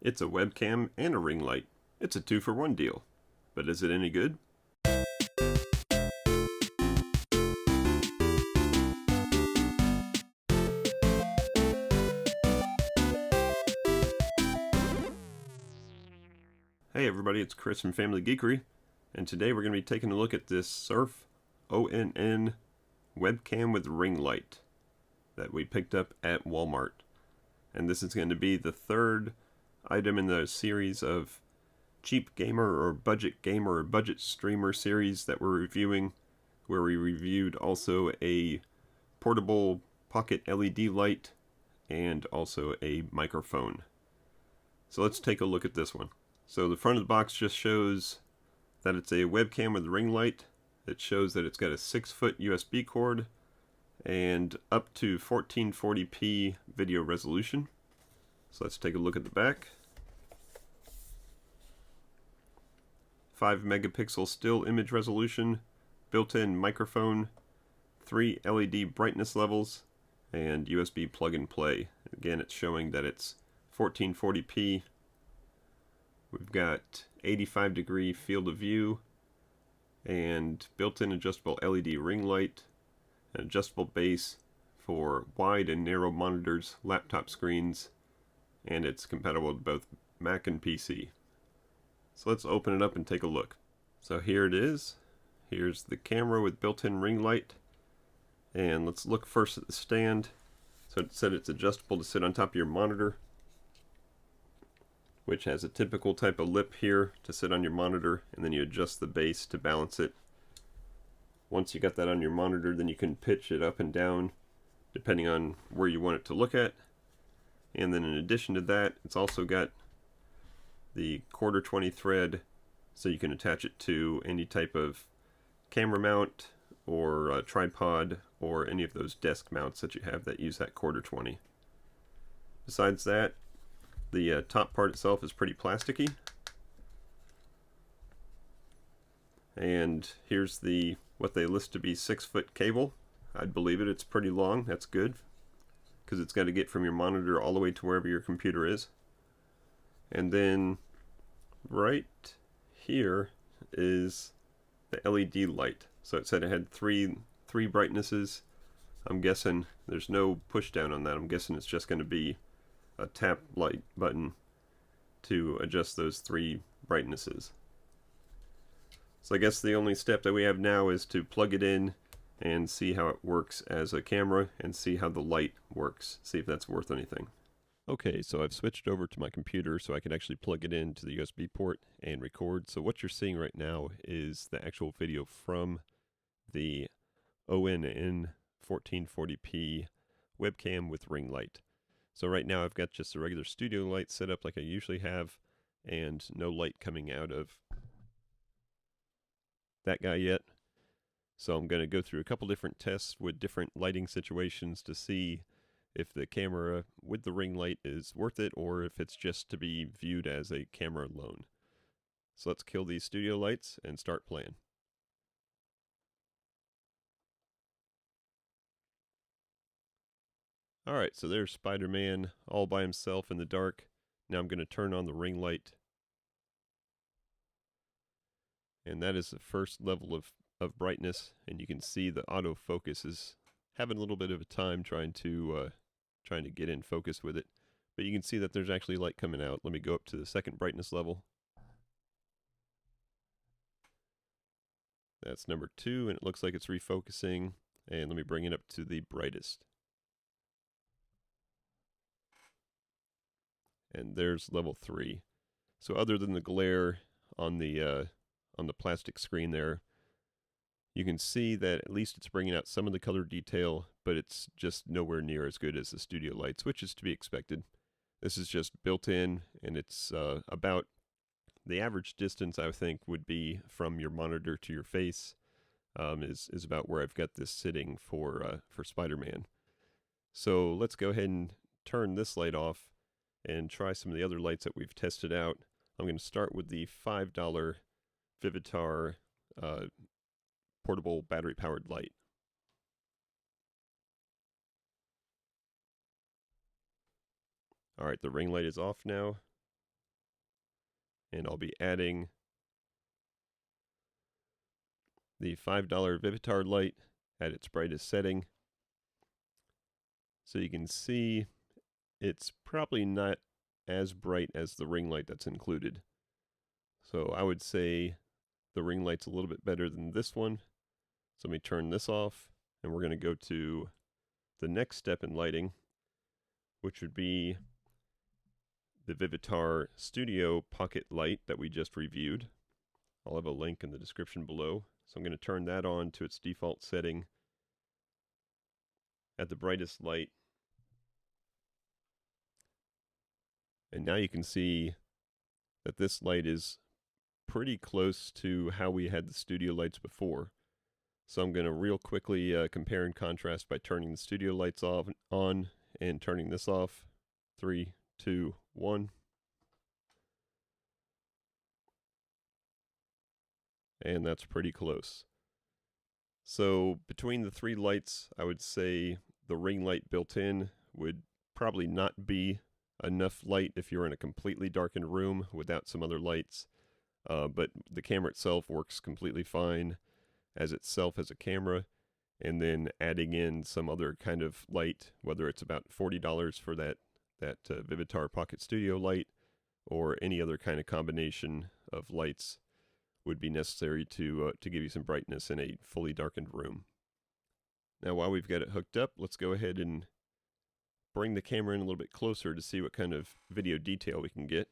It's a webcam and a ring light. It's a 2-for-1 deal. But is it any good? Hey everybody, it's Chris from Family Geekery, and today we're going to be taking a look at this Surf Onn webcam with ring light that we picked up at Walmart. And this is going to be the third item in the series of cheap gamer or budget streamer series that we're reviewing, where we reviewed also a portable pocket LED light and also a microphone. So let's take a look at this one. So the front of the box just shows that it's a webcam with ring light. It shows that it's got a 6-foot USB cord and up to 1440p video resolution. So let's take a look at the back. 5 megapixel still image resolution, built-in microphone, 3 LED brightness levels, and USB plug and play. Again, it's showing that it's 1440p. We've got 85-degree field of view and built-in adjustable LED ring light, an adjustable base for wide and narrow monitors, laptop screens, and it's compatible with both Mac and PC. So let's open it up and take a look. So here it is. Here's the camera with built-in ring light. And let's look first at the stand. So it said it's adjustable to sit on top of your monitor, which has a typical type of lip here to sit on your monitor, and then you adjust the base to balance it. Once you got that on your monitor, then you can pitch it up and down depending on where you want it to look at. And then in addition to that, it's also got the 1/4-20 thread, so you can attach it to any type of camera mount or tripod or any of those desk mounts that you have that use that 1/4-20. Besides that, the top part itself is pretty plasticky. And here's the what they list to be 6-foot cable. I'd believe it. It's pretty long. That's good, because it's got to get from your monitor all the way to wherever your computer is. And then right here is the LED light. So it said it had three brightnesses. I'm guessing there's no push down on that. I'm guessing it's just going to be a tap light button to adjust those 3 brightnesses. So I guess the only step that we have now is to plug it in and see how it works as a camera and see how the light works, see if that's worth anything. Okay, so I've switched over to my computer so I can actually plug it into the USB port and record. So what you're seeing right now is the actual video from the Onn 1440p webcam with ring light. So right now I've got just a regular studio light set up like I usually have, and no light coming out of that guy yet. So I'm going to go through a couple different tests with different lighting situations to see if the camera with the ring light is worth it, or if it's just to be viewed as a camera alone. So let's kill these studio lights and start playing. Alright, so there's Spider-Man all by himself in the dark. Now I'm going to turn on the ring light. And that is the first level of brightness, and you can see the autofocus is having a little bit of a time trying to get in focus with it. But you can see that there's actually light coming out. Let me go up to the second brightness level. That's number 2, and it looks like it's refocusing. And let me bring it up to the brightest. And there's level 3. So other than the glare on the plastic screen there, you can see that at least it's bringing out some of the color detail, but it's just nowhere near as good as the studio lights, which is to be expected. This is just built in, and it's about the average distance I think would be from your monitor to your face is about where I've got this sitting for Spider-Man. So let's go ahead and turn this light off and try some of the other lights that we've tested out. I'm going to start with the $5 Vivitar portable battery-powered light. Alright, the ring light is off now. and I'll be adding the $5 Vivitar light at its brightest setting. So you can see it's probably not as bright as the ring light that's included. So I would say the ring light's a little bit better than this one. So let me turn this off, and we're going to go to the next step in lighting, which would be the Vivitar Studio Pocket Light that we just reviewed. I'll have a link in the description below. So I'm going to turn that on to its default setting at the brightest light. And now you can see that this light is pretty close to how we had the studio lights before. So I'm going to real quickly compare and contrast by turning the studio lights on and turning this off. 3, 2, 1. And that's pretty close. So between the three lights, I would say the ring light built in would probably not be enough light if you're in a completely darkened room without some other lights. But the camera itself works completely fine as itself as a camera, and then adding in some other kind of light, whether it's about $40 for that Vivitar Pocket Studio light or any other kind of combination of lights, would be necessary to give you some brightness in a fully darkened room. Now, while we've got it hooked up, let's go ahead and bring the camera in a little bit closer to see what kind of video detail we can get.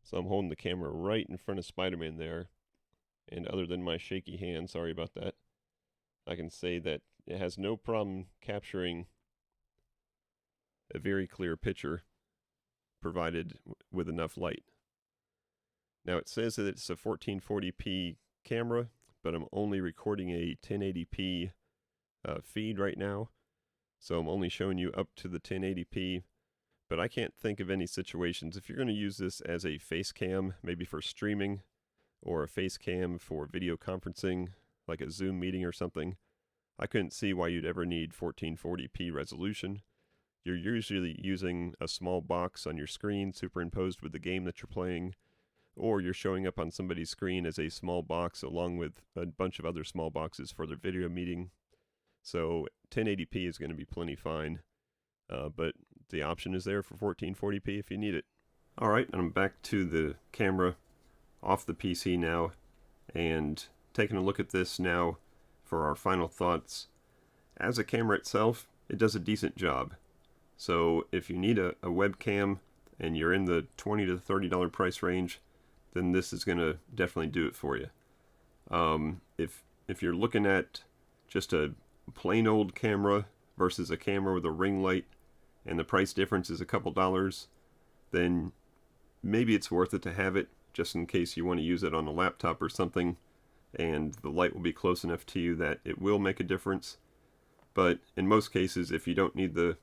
So I'm holding the camera right in front of Spider-Man there, and other than my shaky hand, sorry about that, I can say that it has no problem capturing a very clear picture provided with enough light. Now it says that it's a 1440p camera, but I'm only recording a 1080p feed right now, so I'm only showing you up to the 1080p. But I can't think of any situations, if you're going to use this as a FaceCam, maybe for streaming, or a FaceCam for video conferencing, like a Zoom meeting or something, I couldn't see why you'd ever need 1440p resolution. You're usually using a small box on your screen superimposed with the game that you're playing, or you're showing up on somebody's screen as a small box along with a bunch of other small boxes for their video meeting. So 1080p is going to be plenty fine. But the option is there for 1440p if you need it. Alright, I'm back to the camera off the PC now, and taking a look at this now for our final thoughts. As a camera itself, it does a decent job. So if you need a webcam and you're in the $20 to $30 price range, then this is going to definitely do it for you. If you're looking at just a plain old camera versus a camera with a ring light, and the price difference is a couple dollars, then maybe it's worth it to have it just in case you want to use it on a laptop or something, and the light will be close enough to you that it will make a difference. But in most cases, if you don't need the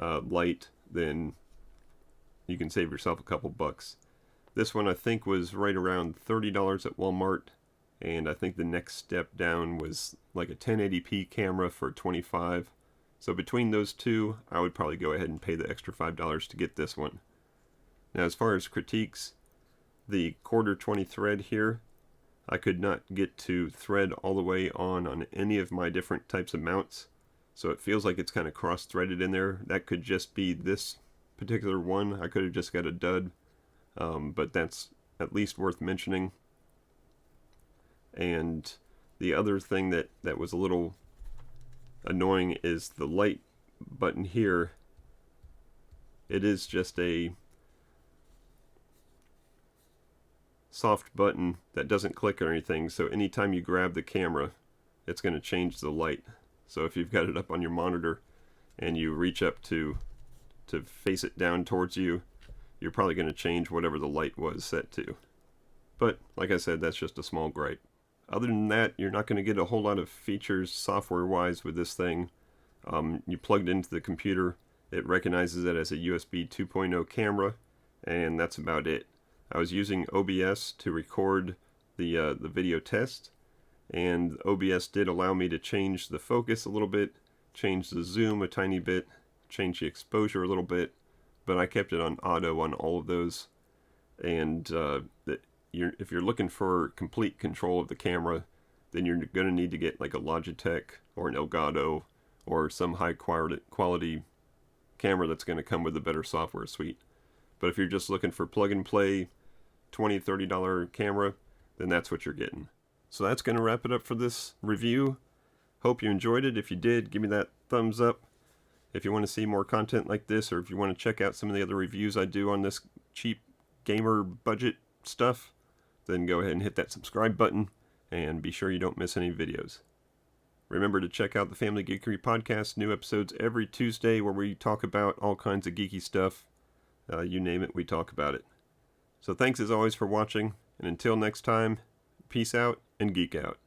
light, then you can save yourself a couple bucks. This one I think was right around $30 at Walmart, and I think the next step down was like a 1080p camera for $25. So between those two, I would probably go ahead and pay the extra $5 to get this one. Now as far as critiques, the 1/4 thread here, I could not get to thread all the way on any of my different types of mounts. So it feels like it's kind of cross-threaded in there. That could just be this particular one. I could have just got a dud, but that's at least worth mentioning. And the other thing that was a little annoying is the light button here. It is just a soft button that doesn't click or anything, so anytime you grab the camera, it's going to change the light. So if you've got it up on your monitor and you reach up to face it down towards you, you're probably going to change whatever the light was set to. But like I said, that's just a small gripe. Other than that, you're not going to get a whole lot of features software-wise with this thing. You plug it into the computer, it recognizes it as a USB 2.0 camera, and that's about it. I was using OBS to record the video test, and OBS did allow me to change the focus a little bit, change the zoom a tiny bit, change the exposure a little bit, but I kept it on auto on all of those. And if you're looking for complete control of the camera, then you're going to need to get like a Logitech or an Elgato or some high quality camera that's going to come with a better software suite. But if you're just looking for plug and play $20, $30 camera, then that's what you're getting. So that's going to wrap it up for this review. Hope you enjoyed it. If you did, give me that thumbs up. If you want to see more content like this, or if you want to check out some of the other reviews I do on this cheap gamer budget stuff, then go ahead and hit that subscribe button and be sure you don't miss any videos. Remember to check out the Family Geekery Podcast, new episodes every Tuesday where we talk about all kinds of geeky stuff. You name it, we talk about it. So thanks as always for watching, and until next time, peace out and geek out.